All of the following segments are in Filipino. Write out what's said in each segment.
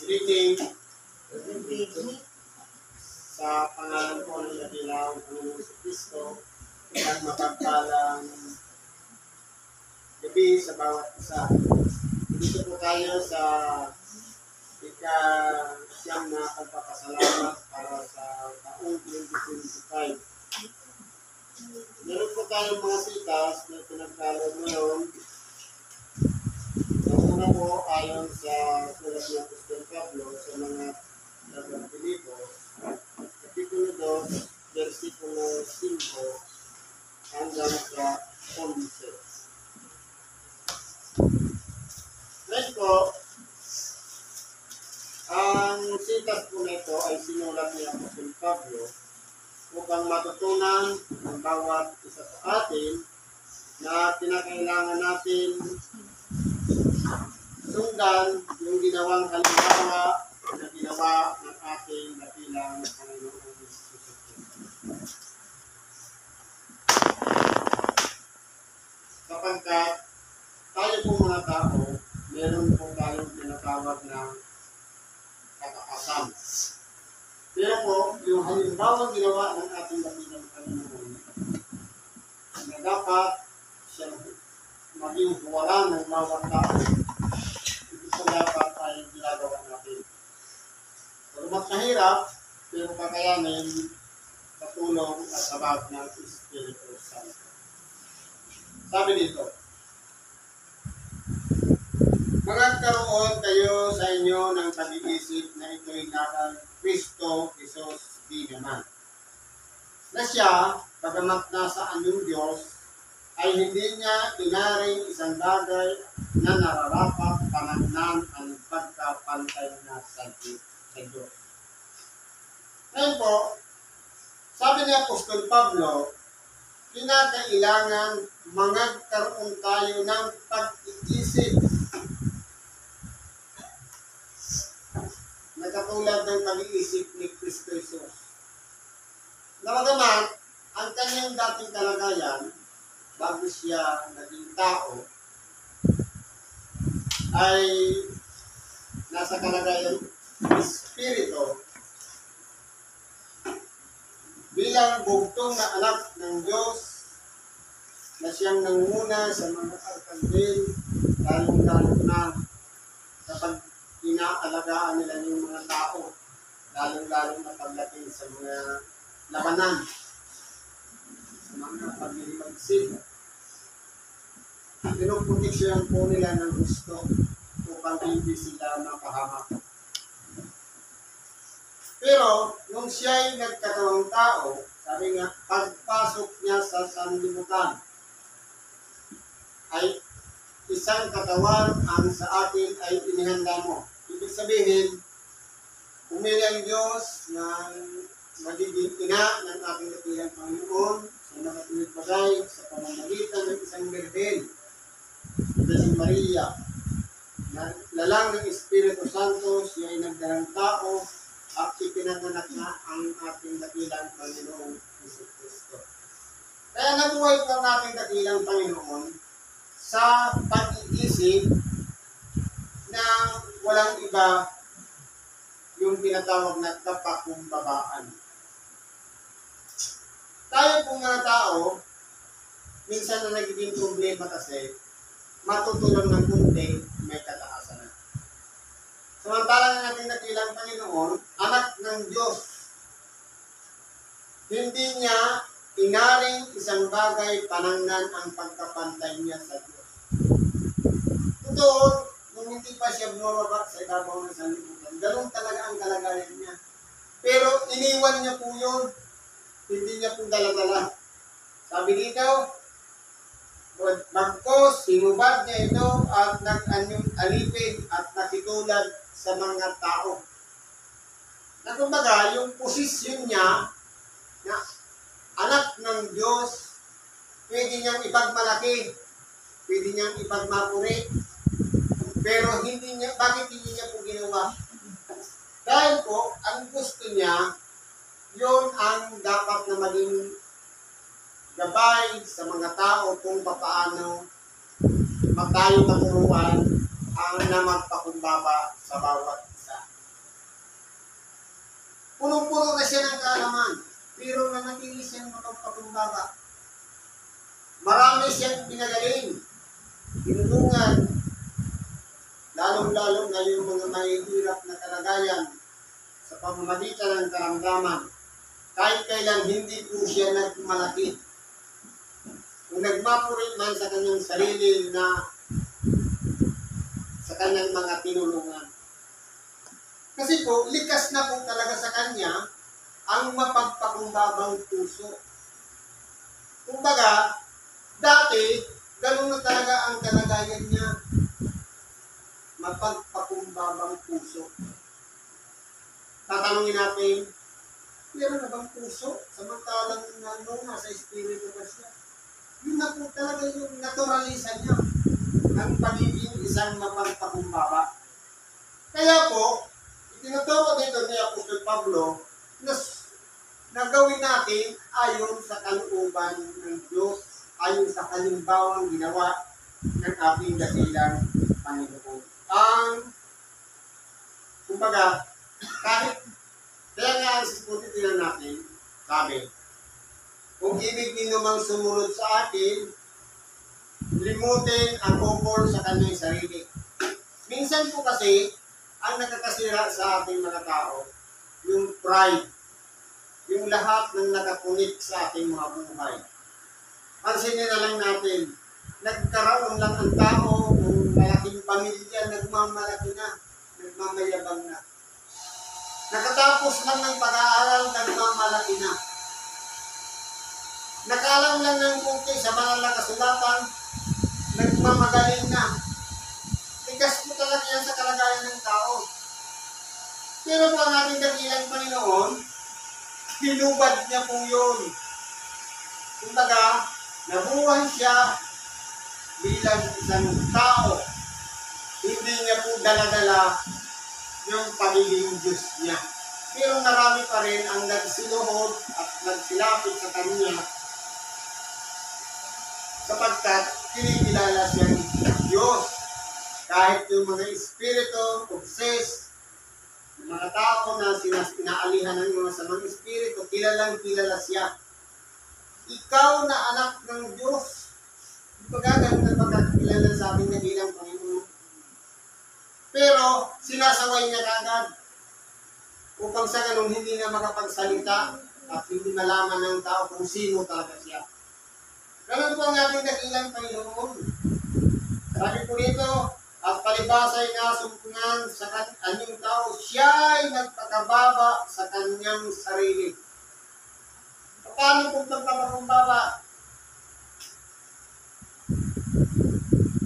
greeting sa pangalan po ng dakilang Panginoon sa Kristo at mapagpalang gabi sa bawat isa. Dito po tayo sa ika-siyam na pagpapasalamat para sa taong 2025. Meron po tayong mga sitas na pinagkalog ngayon. Ang una po ayon sa sulat ng Apostol Pablo sa mga Lagang Pilipos, Kapitulo 2, versikulo 5 hanggang sa 11. Ngayon po, ang sitas po nito ay sinulat ni Apostol Pablo upang matutunan ng bawat isa sa atin na kinakailangan natin sundan yung ginawang halimbawa na ginawa ng ating dakilang Panginoong Hesus. Sapagkat tayo po mga tao, meron po tayong tinatawag na kataasan. Pero po, yung halimbawa ginawa ng ating dakilang Panginoon na dapat siya maging huwala ng bawat tao, ito po dapat ay ginagawa natin. Pero mas mahirap, pero kakayanin sa tulong at sabag ng Espiritu Santo. Sabi dito, magkaroon kayo sa inyo ng pag-iisip na ito'y nakal Kristo Jesus di naman. Na siya, pagamat nasa anyong Diyos, ay hindi niya inaring isang bagay na nararapat panagnan ang pagkapantay na sa Diyos. Ngayon po, sabi ni Apostol Pablo, kinakailangan magkaroon tayo ng pag-iisip na katulad ng pag-iisip ni Kristo Jesus. Nawagamat, ang kanyang dating kalagayan, bago siya naging tao, ay nasa kalagayan Espiritu bilang bugtong na anak ng Diyos na siyang nanguna sa mga arkanghel, lalong-lalo na kapag inaalagaan nila yung mga tao, lalong-lalo na pagdating sa mga labanan, sa mga paglilimagsig. Pinuproteksyon po nila ng gusto upang hindi sila mapahamak. Pero, nung siya'y nagkatawang tao, sabi nga, pagpasok niya sa sanlibutan, ay isang katawan ang sa atin ay inihanda mo. Ibig sabihin, umili ang Diyos na magiging ina ng ating dakilang Panginoon sa nakatulid bagay sa pamamagitan ng isang birhen, si Maria, na lalang ng Espiritu Santo, siya ay nagdalang tao at ipinanganak na ang ating dakilang Panginoong Hesus Kristo. Kaya nabuhay po ang ating dakilang Panginoon sa pag-iisip na walang iba yung tinatawag na kapakumbabaan. Tayo pong mga tao, minsan na nagiging problema kasi, matutulong ng kunti, may kataasan na. Samantalang ang ating dakilang Panginoon, anak ng Diyos, hindi niya inaring isang bagay panangnan ang pagkapantay niya sa Diyos. Totoo, nung hindi pa siya bumababa sa ibabaw ng sanlibutan, ganun talaga ang kalagayan niya. Pero iniwan niya po yun, hindi niya po dala-dala. Sabi dito, magkos, sinubad niya ito at nag-anyong alipin at nakitulad sa mga tao. Na kumbaga, yung posisyon niya na anak ng Diyos, pwede niyang ipagmalaki, pwede niyang ipagmapuri, pero bakit hindi niya po ginawa? Dahil po, ang gusto niya, yun ang dapat na maging gabay sa mga tao kung paano magtayong naturuan ang na magpakumbaba sa bawat isa. Punong-puno na siya ng kaalaman. Pero nanatili siyang mapagpakumbaba. Marami siyang pinagaling. Tinulungan. Lalong-lalo na yung mga mahihirap na kalagayan sa pamamagitan ng karamdaman. Kahit kailan hindi po siya nagmalaki. Kung nagmapurit man sa kanyang sarili na sa kanyang mga tinulungan. Kasi po, likas na po talaga sa kanya ang mapagpakumbabang puso. Kumbaga, dati, ganun na talaga ang kalagayan niya. Mapagpakumbabang puso. Tatanungin natin, meron na bang puso? Samantalang nasa espiritu pa siya. Yun na po talaga yung naturalisa niya ang pagiging isang mapagpakumbaba. Kaya po, itinuturo dito ni Apostol Pablo na gawin natin ayon sa kalooban ng Diyos, ayon sa halimbawang ginawa ng ating dakilang Panginoon. Kumbaga, kaya nga ang sisiputitin natin, sabi, kung ibig ninyo mang sumunod sa akin, limutin ang ukol sa kanyang sarili. Minsan po kasi, ang nakakasira sa ating mga tao, yung pride, yung lahat ng nakakunik sa ating mga buhay. Pansinin na lang natin, nagkaroon lang ang tao ng malaking pamilya, nagmamalaki na, nagmamayabang na. Nakatapos lang ng pag-aaral, nagmamalaki na. Nakalam lang ng kunti sa banal na kasulatan, nagmamagaling na. Tigas po talaga yan sa kalagayan ng tao. Pero po ang ating dakilang Panginoon, hinubad niya po yun. Kumbaga, nabuhay siya bilang isang tao. Hindi niya po dala-dala yung pagiging Diyos niya. Pero marami pa rin ang nagsinuhod at nagsilapit sa Kanya sapagkat kinikilala siyang Diyos. Kahit yung mga espiritu, obsessed, mga tao na inaalihan ng mga samang espiritu, kilala siya. Ikaw na anak ng Diyos. Pagkagan na pagkakilala sa ating nagilang Panginoon. Pero sinasaway niya kagad upang sa ganun hindi na makapagsalita at hindi malaman ng tao kung sino talaga siya. Ganun po ang ating dakilang Panginoon. Sabi po nito, at palibasa'y nasumpungan sa kanyang tao, siya'y nagpakababa sa kanyang sarili. Paano kung pagpapakumbaba?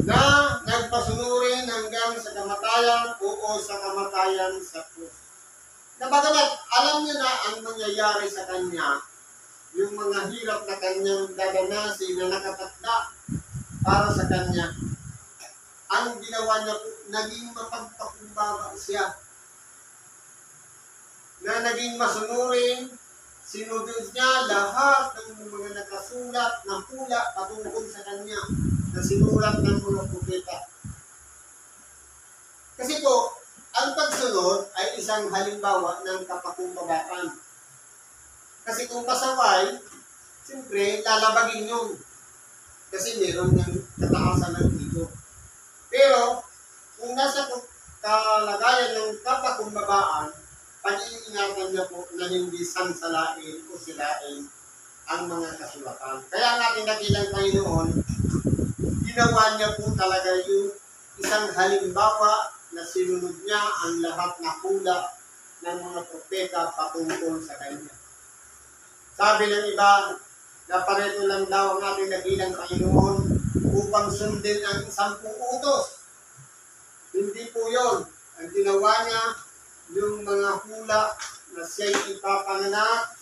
Na nagpasunurin hanggang sa kamatayan o sa kamatayan sa krus. Na bagamat alam niya na ang mangyayari sa kanya, yung mga hirap na kanyang dadanasin na nakatakda para sa kanya, ang ginawa niya po, naging mapagpakumbaba siya. Na naging masunurin, sinunod niya lahat ng mga nakasulat na pula patungkol sa kanya na sinulat ng mga propeta. Kasi po, ang pagsunod ay isang halimbawa ng kapakumbabaan. Kasi kung pasaway, siyempre, lalabagin yun. Kasi meron ng kataasan ng ito. Pero, kung nasa kalagayan ng kapakumbabaan, pag-iingatan niya po na hindi sansalain o silain ang mga kasulatan. Kaya ang ating dakilang Panginoon, ginawa niya po talaga yung isang halimbawa na sinunod niya ang lahat na hula ng mga propeta patungkol sa kanya. Sabi ng iba, na pareto lang daw ang ating dakilang Panginoon upang sundin ang 10 utos. Hindi po yun. Ang ginawa niya, yung mga hula na siya'y ipapanganak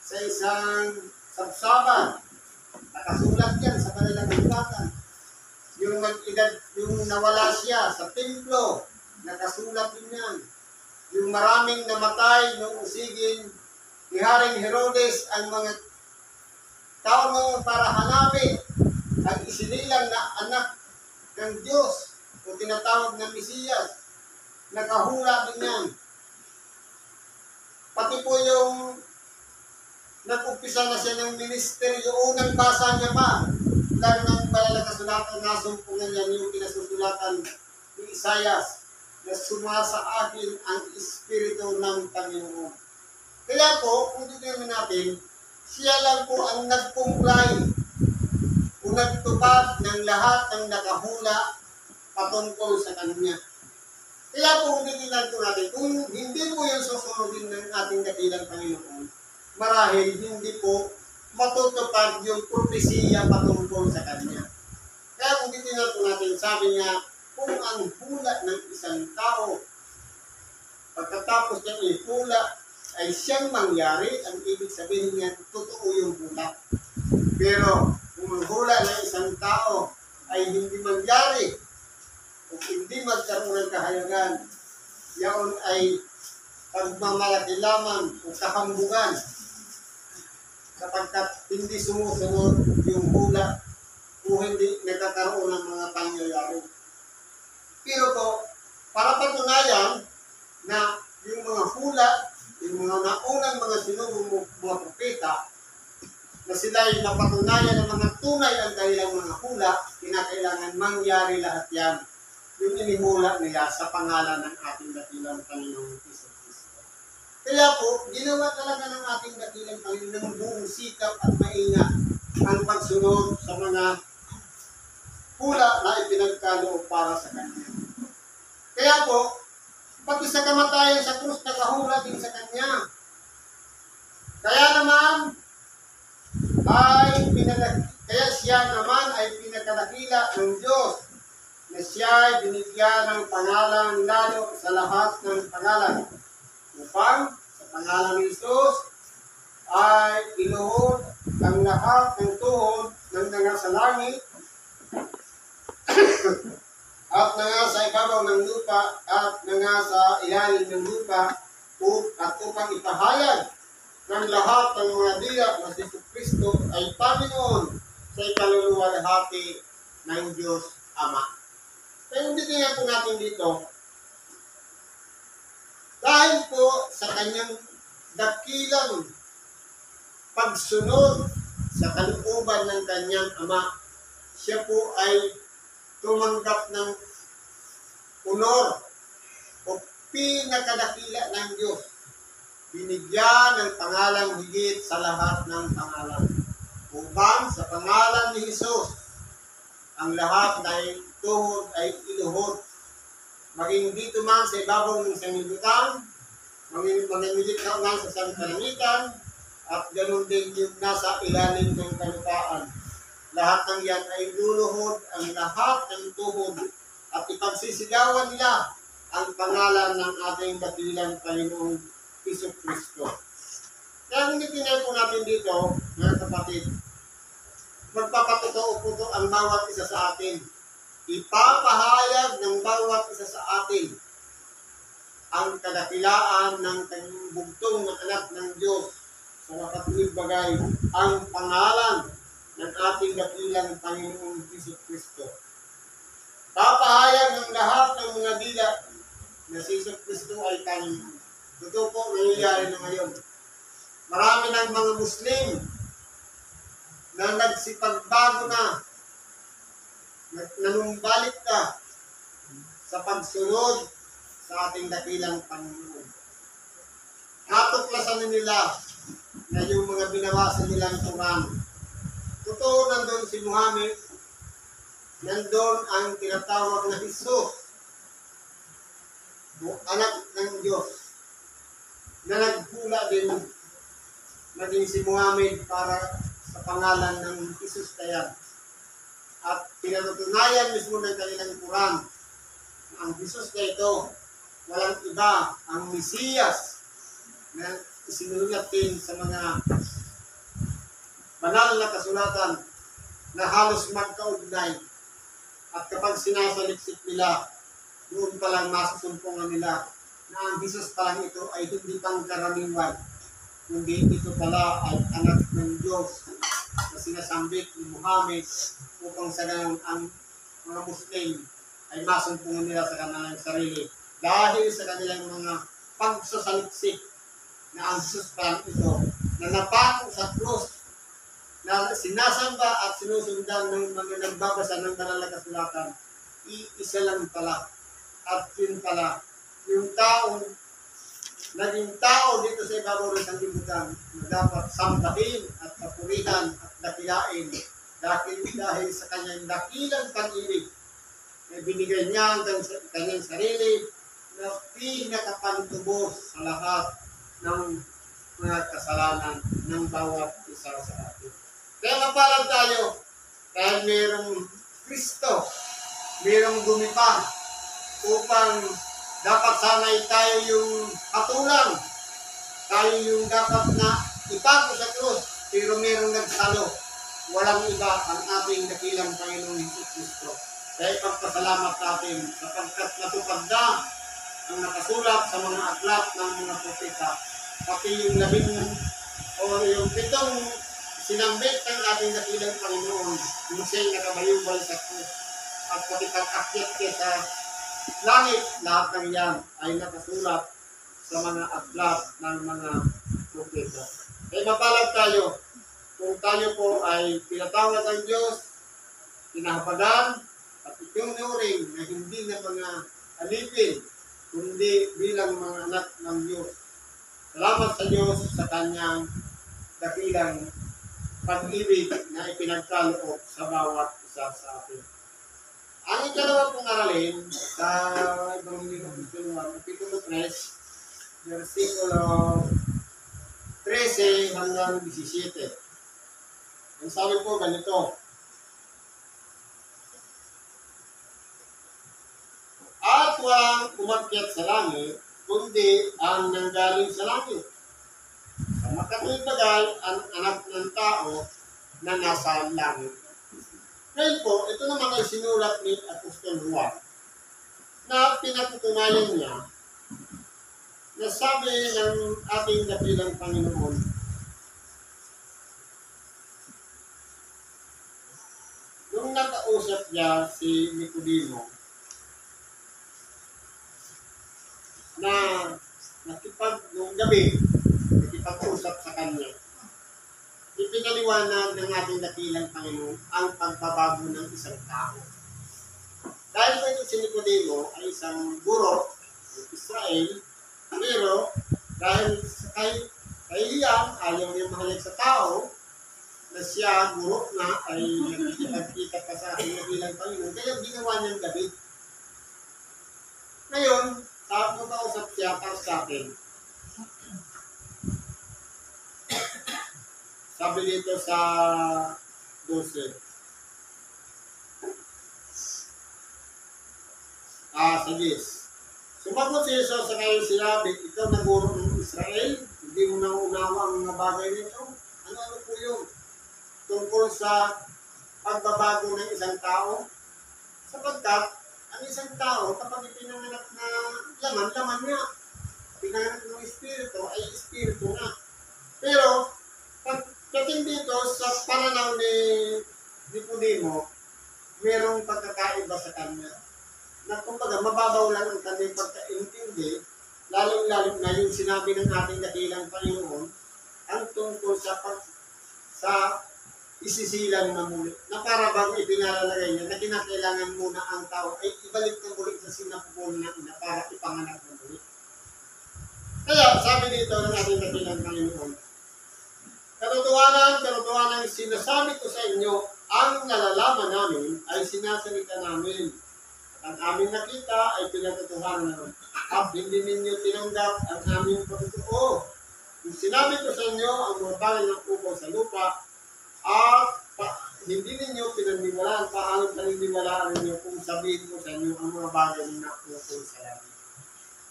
sa isang sabsaban. Nakasulat yan sa kanilang hulatan. Yung nawala siya sa templo, nakasulat din yan. Yung maraming namatay noong usigin ni Haring Herodes, ang mga tao noon para hanapin ang isinilang na anak ng Diyos o tinatawag na Mesiyas, nakahula din yan. Pati po yung nag-umpisa na siya ng ministeryo, unang basa niya pa lang ng banal na kasulatan, nasumpungan niya yung pinasusulatan ni Isaias na sumasa akin ang Espiritu ng Panginoon. Kaya po, kung titignan natin, siya lang po ang nagpunglay o nagtupad ng lahat ng nakahula patungkol sa kanya. Kaya po, kung titignan po natin, kung hindi po yung susunodin ng ating dakilang Panginoon, marahil hindi po matutupad yung propesiya patungkol sa kanya. Kaya kung titignan po natin, sabi niya, kung ang hula ng isang tao, pagkatapos niyang ihula, ay siyang mangyari, ang ibig sabihin niya, totoo yung hula. Pero kung ang hula ng isang tao ay hindi mangyari, o hindi magkaroon ng kahayagan, yaon ay pagmamalaki lamang o kahambugan, sapagkat hindi sumusunod yung hula o hindi nagkakaroon ng mga pangyayari. Pero po, para patunayan na yung mga hula, yung mga naunang mga sinubong mga propeta, na sila ay napatunayan ng mga tunay ang kanilang mga hula, kinakailangan mangyari lahat yan. Yung inihula nila sa pangalan ng ating dakilang Panginoong Jesucristo. Kaya po, ginawa talaga ng ating dakilang Panginoon ng buong sikap at maingat ang pagsunod sa mga hula na ipinagkaloob para sa Kanya. Kaya po, pati sa kamatayan sa krus, nakahula din sa Kanya. Kaya naman, kaya siya naman ay pinagkadakila ng Diyos na siya ay binigyan ng pangalan lalo sa lahat ng pangalan upang sa pangalan ni Jesus ay inuhod ang lahat ng tuhod ng nasa langit at nangasa ibabaw ng lupa at nangasa ilalim ng lupa at upang ipahayag ng lahat ng mga diyak na si Kristo ay Panginoon sa ikaluluwalhati ng Diyos Ama. Kaya hindi tingnan po natin dito, dahil po sa kanyang dakilang pagsunod sa kalooban ng kanyang Ama, siya po ay tumanggap ng honor o pinakadakila ng Diyos. Binigyan ng pangalang higit sa lahat ng pangalan. Upang sa pangalan ni Jesus, ang lahat ay tuhod ay iluhod. Maging dito man sa ibabaw ng sanglibutan, maging ka man sa sangkalangitan, at ganoon din yung nasa ilalim ng kalupaan. Lahat ng yan ay luluhod ang lahat ng tuhod at ipagsisigawan nila ang pangalan ng ating dakilang Panginoong Jesucristo. Kaya hindi tinay po natin dito, mga kapatid, magpapatotoo po ito ang bawat isa sa atin. Ipapahayag ng bawat isa sa atin ang kadakilaan ng bugtong na anak ng Diyos sa makatuwid bagay ang pangalan ng ating dakilang Panginoong Jesucristo. Papahayag ng lahat ng mga dila na si Jesucristo ay Panginoon. Totoo po, nangyayari na ngayon. Marami ng mga Muslim na nagsipagbago na, nanumbalik na sa pagsunod sa ating dakilang Panginoon. Natuklasan nila na yung mga binabasa nilang Quran. Totoo, nandun si Muhammad, nandun ang tinatawag na Jesus, anak ng Diyos, na naghula din maging si Muhammad para sa pangalan ng Jesus kaya. At pinatutunayan mismo ng kanilang Quran na ang Jesus na ito, walang iba, ang Mesiyas na isinulat din sa mga banal na kasulatan na halos magkaugnay. At kapag sinasaliksik nila, doon palang masusumpungan nila na ang Jesus palang ito ay hindi pang karaniwan, kundi ito pala ay anak ng Diyos na sinasambit ni Muhammad upang sa ganun ang mga Muslim ay masumpungan nila sa kanilang sarili dahil sa kanilang mga pagsasaliksik na ang suspan ito, na napako sa krus, na sinasamba at sinusundan ng mga nagbabasa ng banal na kasulatan, isa lang pala. At yun pala, yung taong naging tao dito sa ibabaw ng sanglibutan na dapat sambahin at papurihan at dakilain dahil sa kanyang dakilang pag-ibig na binigay niya ang kanyang sarili na pinakapantubos sa lahat ng mga kasalanan ng bawat isa sa atin. Kaya mapalad tayo dahil mayroong Kristo, mayroong gumipa upang dapat sanay tayo yung hatulang, tayo yung dapat na ipago sa krus, pero mayroong nagsalo. Walang iba ang ating dakilang Panginoong Jesucristo. Kaya ipagpasalamat natin sapagkat natupad na ang nakasulat sa mga aklat ng mga propeta, pati yung 10 o yung 7 sinambit ng ating dakilang Panginoon, yung siya'y nakabayubal sa krus, at pati pag-akyat niya sa langit, lahat ng yan ay nakasulat sa mga aklat ng mga propeta. Kaya mapalad tayo kung tayo po ay pinatawad ng Diyos, pinahabagan, at itinuring na hindi na mga alipin, kundi bilang mga anak ng Diyos. Salamat sa Diyos sa kanyang dakilang pag-ibig na ipinagkaloob sa bawat isa sa atin. Ang ikalawa pong aralin sa Ebanghelyo ng Kristo, Kapitulo 3, versikulo 13 hanggang 17. Ang sabi po ganito, at walang umakyat sa langit, kundi ang nanggaling sa langit. Sa makatuwid bagay ang anak ng tao na nasa langit. Ngayon po, ito naman ay sinulat ni Apostol Juan na pinatutunayan niya na sabi ng ating dakilang Panginoon, nung nakausap niya si Nicodemo na nung gabi, nakipag-usap sa kanya, ipinaliwanag ng ating dakilang Panginoon ang pagbabago ng isang tao. Dahil po ito si Nicodemo ay isang guro ng Israel, pero dahil kay Iyang ayaw niya mahalag sa tao, na siya guro na ay nakikita pa sa ating dakilang Panginoon, kaya ginawa niyang gabi. Ngayon, tapos makausap siya para sa atin. Sabi dito sa 12. Sa 10. Sumagot si Jesus sa kanyang sinabi, ikaw na guro ng Israel, hindi mo na unawa ang mga bagay nito. Ano po yun? Tungkol sa pagbabago ng isang tao. Sapagkat, ang isang tao, kapag ipinanganak na laman niya. Pinanganak ng Espiritu, ay Espiritu na. Pero, pagdating dito sa pananaw ni Nicodemo, mayroong pagkakaiba sa kanya. Na kumbaga, mababaw lang ang kanyang pagkaintindi, lalong-lalo na yung sinabi ng ating dakilang Panginoon, ang tungkol sa isisilang na muli. Na para bang ipinalalagay niya na kinakailangan muna ang tao ay ibalik na muli sa sinapupunan na ina para ipanganak na muli. Kaya, sabi dito ng ating dakilang Panginoon, Katotohanan, sinasabi ko sa inyo, ang nalalaman namin ay sinasalita namin. At ang aming nakita ay pinatotohanan. At hindi ninyo tinanggap ang aming pagtotoo. Kung sinabi ko sa inyo ang mga bagay ng upo sa lupa, at hindi ninyo pinaniniwalaan, paano paniniwalaan ninyo kung sabihin ko sa inyo ang mga bagay na upo sa langit.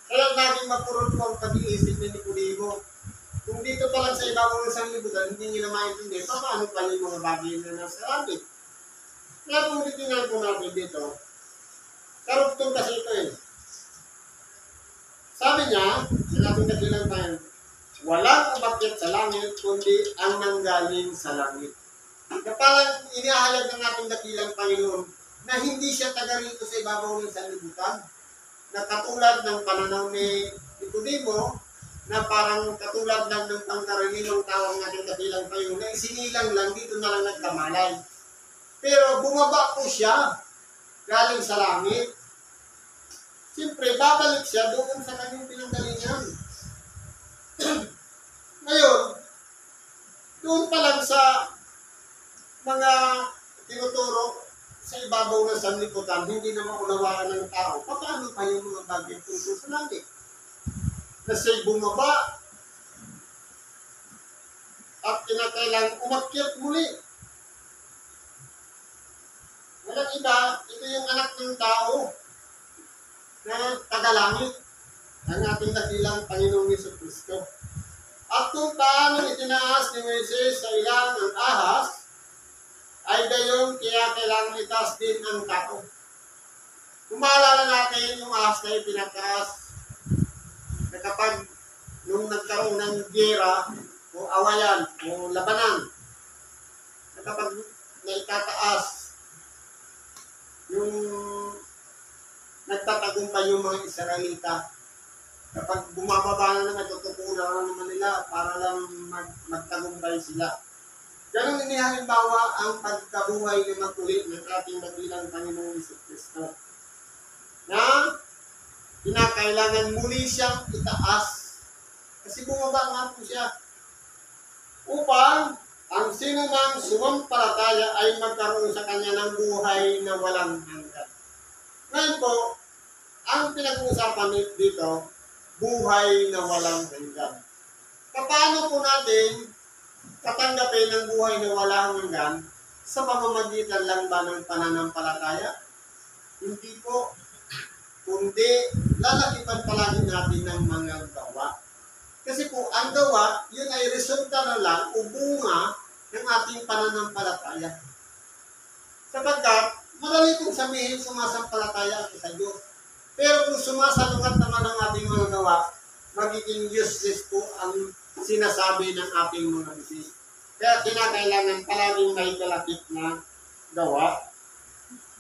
Kaya naging mapurot ko ang pag-iisip ni Nicodemo. Kung dito pa lang sa ibabaw ng sanglibutan, hindi nyo na maintindihan, paano pa yung mga bagay na nasa langit? Kaya kung titingnan po natin dito, karugtong kasi ito eh. Sabi niya, sa ating dakilang tayo, walang umakyat sa langit, kundi ang nanggaling sa langit. Na parang inihayag ng ating dakilang Panginoon na hindi siya taga rito sa ibabaw ng sanglibutan. Na katulad ng pananaw ni Nicodemo, na parang katulad lang ng pangkaraniwang tawang natin kabilang tayo, na isinilang lang, dito na lang nagkamalay. Pero bumaba po siya, galing sa langit. Siyempre, babalik siya doon sa kanyang pinanggalingan. Ngayon, doon pa lang sa mga tinuturo sa ibabaw ng sanlibutan, hindi na maunawaan ng tao. Paano pa yung mga bagay tungkol sa langit? Na siya'y bumaba at kinakailangan umakyat muli. Walang iba, ito yung anak ng tao na tagalangit, ang ating dakilang Panginoong Jesucristo. At kung paano itinaas ni Moises sa ilang ang ahas, ay gayon kaya kailangan itaas din ang tao. Kung maalala natin yung ahas na ipinataas, na kapag nung nagkaroon ng gera o awayan o labanan, na kapag naitataas yung nagtatagumpay yung mga Israelita, kapag bumababa na naman, tutukunan na naman nila para lang magtagumpay sila. Ganun inihalimbawa ang pagkabuhay na makulit ng ating dakilang Panginoong Jesucristo, na kinakailangan muli siyang itaas kasi bumaba nga po siya upang ang sinumang sumampalataya ay magkaroon sa kanya ng buhay na walang hanggan. Ngayon po, ang pinag-uusapan dito, buhay na walang hanggan. Paano po natin tatanggapin ang buhay na walang hanggan sa pamamagitan lang ba ng pananampalataya? Hindi po, kundi lalakipan palagi natin ng mga gawa. Kasi po, ang gawa, yun ay resulta na lang o bunga ng ating pananampalataya. Sapagkat, madali kong sabihin sumasampalataya ako sa Diyos. Pero kung sumasalungat naman ang ating mga gawa, magiging useless po ang sinasabi ng ating mga bisig. Kaya kinakailangan palaging may kalakip na gawa.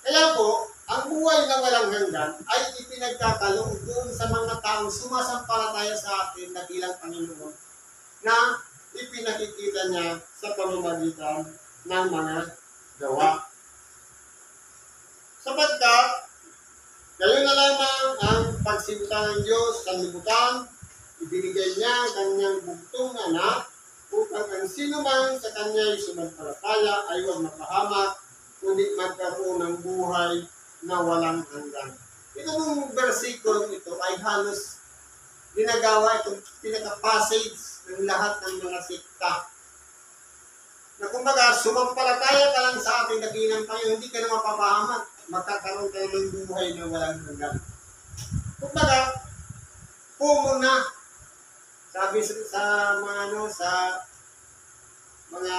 Kaya po, ang buhay na walang hanggan ay ipinagkakaloob doon sa mga taong sumasampalataya sa atin na bilang Panginoon na ipinakikita niya sa pamamagitan ng mga gawa. Sapagkat, gayon na lamang ang pagsinta ng Diyos sa libutan, ibinigay niya ang kanyang bugtong na anak upang ang sino man sa kanya'y sumampalataya ay huwag mapahamak, kundi magkaroon ng buhay na walang hanggan. Itong versikulong ito ay halos ginagawa itong pinaka-passage ng lahat ng mga sikta. Na kumbaga, sumampalataya ka lang sa ating dakilang Panginoon, hindi ka na mapapahamak, magkakaroon kayo ng buhay na walang hanggan. Kumbaga, pumuna, sabi sa mga sa mga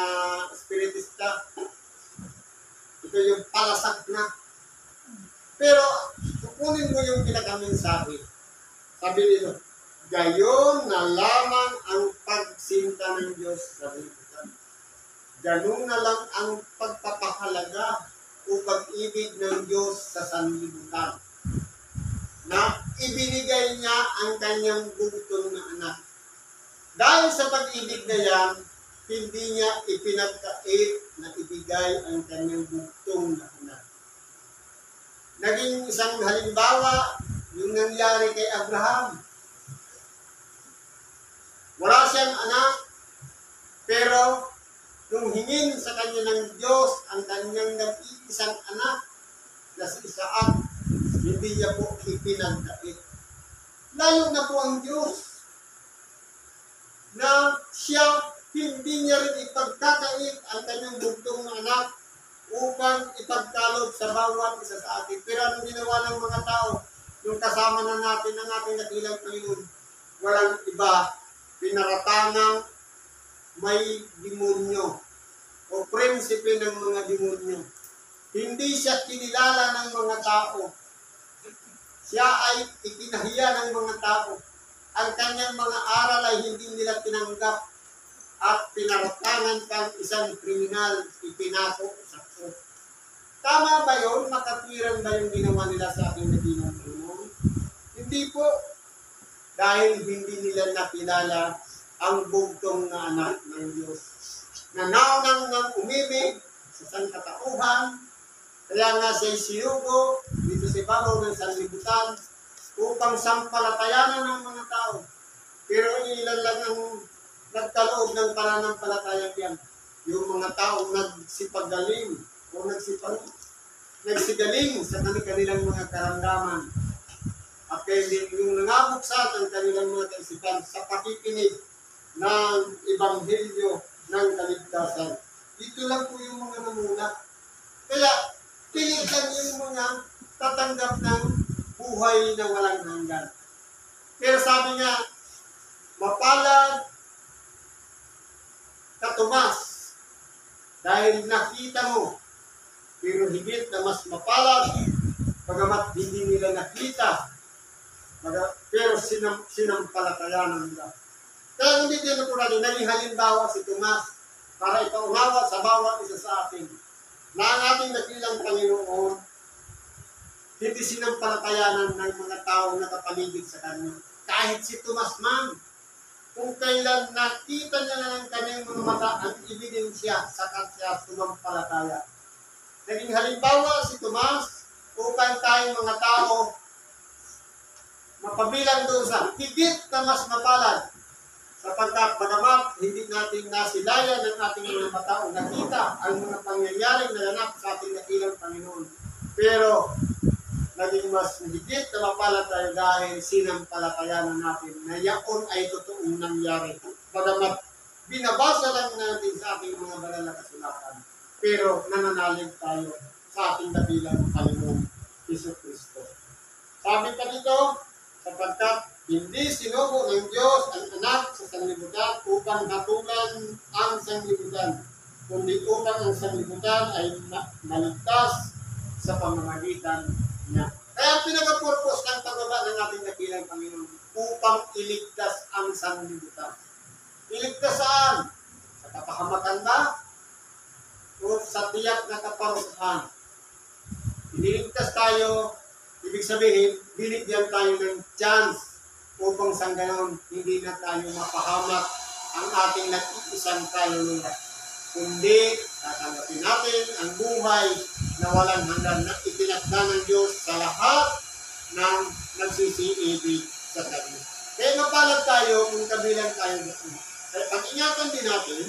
spiritista, ito yung palasak na. Pero, kukunin mo yung pinakamensahe. Sabi nito, gayon na lamang ang pagsinta ng Diyos sa libutan. Ganon na lang ang pagpapahalaga o pag-ibig ng Diyos sa sanlibutan. Na ibinigay niya ang kanyang bugtong na anak. Dahil sa pag-ibig na yan, hindi niya ipinagkait na ibigay ang kanyang bugtong na anak. Naging isang halimbawa yung nangyari kay Abraham. Wala siyang anak, pero nung hingin sa kanya ng Diyos ang kanyang nag-iisang anak na si Isaac, hindi niya po ipinagkait. Lalo na po ang Diyos na siya hindi niya rin ipagkakait ang kanyang bugtong na anak upang ipagkaloob sa bawat isa sa atin. Pero anong ginawa ng mga tao? Yung kasama na natin ang ating dakilang Panginoon, walang iba, pinaratangang may demonyo o prinsipe ng mga demonyo. Hindi siya kinilala ng mga tao. Siya ay ikinahiya ng mga tao. Ang kanyang mga aral ay hindi nila tinanggap at pinaratangan kang isang kriminal, ipinako sa krus. Tama ba yun? Makatwiran ba yung ginawa nila sa ating dakilang Panginoon? Hindi po. dahil hindi nila nakilala ang bugtong na anak ng Diyos. Na naunang nang umibig sa sangkatauhan, kaya nga siya sinugo dito sa ibabaw ng sanlibutan upang sampalatayanan ng mga tao. Pero ilan lang ang nagkaloob ng pananampalatayang yan. Yung mga taong nagsipagaling o nagsigaling sa kanilang mga karamdaman. At kaya din yung nangabuksan ang kanilang mga kaisipan sa pakikinig ng Ebanghelyo ng kaligtasan. Ito lang po yung mga namuna. Kaya, pili lang yung mga tatanggap ng buhay na walang hanggan. Pero sabi nga, mapalad ka Tomas, dahil nakita mo, pero higit na mas mapalad, bagamat hindi nila nakita, pero sinampalatayanan nila. Kaya hindi din po natin, naging halimbawa si Tomas para ipaunawa sa bawat isa sa atin na ang ating dakilang Panginoon hindi sinampalatayanan ng mga taong nakapaligid sa Kanya. Kahit si Tomas man, kung kailan nakita niya na ng kanyang mga mata ang ebidensya sa kanya sumampalataya. Naging halimbawa si Tomas upang tayong mga tao mapabilang doon sa higit na mas mapalad sapagkat bagamat hindi natin nasilayan ng ating mga mata o nakita ang mga pangyayaring naganap sa ating dakilang Panginoon. Pero naging mas higit na mapalad tayo dahil sinampalatayanan natin na yaon ay totoong nangyari. Bagamat binabasa lang natin sa ating mga banal na kasulatan, pero nananalig tayo sa ating dakilang Panginoon Jesucristo. Sabi pa dito, sapagkat hindi sinugo ng Diyos ang anak sa sanglibutan upang hatulan ang sanglibutan, kundi upang ang sanglibutan ay maligtas sa pamamagitan niya. Kaya pinaka-purpose ng pagbaba ng ating dakilang Panginoon upang iligtas ang sanglibutan. Iligtas saan? Sa kapahamakan ba? O sa tiyak na kaparusahan? Iniligtas tayo, ibig sabihin, binigyan tayo ng chance upang sa ganon hindi na tayo mapahamak ang ating nag-iisang kaluluwa. Kundi tatanggapin natin ang buhay na walang hanggan na itinakda ng Diyos sa lahat ng nagsisiibig sa Kanya. Kaya mapalad tayo kung kabilang tayo doon. Kaya pag-ingatan din natin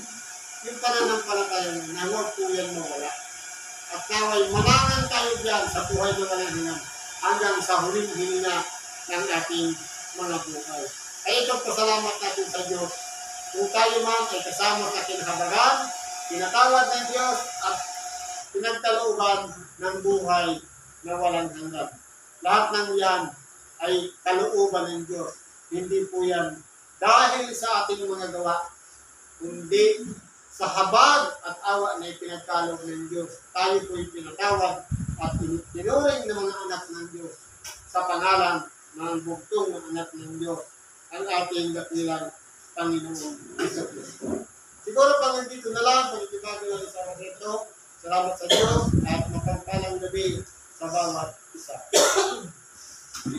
yung pananampalataya na huwag po yan mawala. At naway manangan tayo dyan sa buhay na walang hanggan hanggang sa huling hininga ng ating mga buhay. Kaya itong pasalamat natin sa Diyos. Kung tayo man ay kasama sa kinahabagan, pinatawad ng Diyos at pinagkalooban ng buhay na walang hanggan. Lahat ng yan ay kalooban ng Diyos. Hindi po yan dahil sa ating mga gawa, kundi sa habag at awa na ipinagkaloob ng Diyos. Tayo po'y pinatawad at tinuring ng mga anak ng Diyos sa pangalan ng bugtong ng anak ng Diyos, ang ating dakilang Panginoon Jesucristo. Siguro pang dito na lang, pag-ibigay na sa dito. Salamat sa Diyos at mapagpalang gabi sa bawat isa.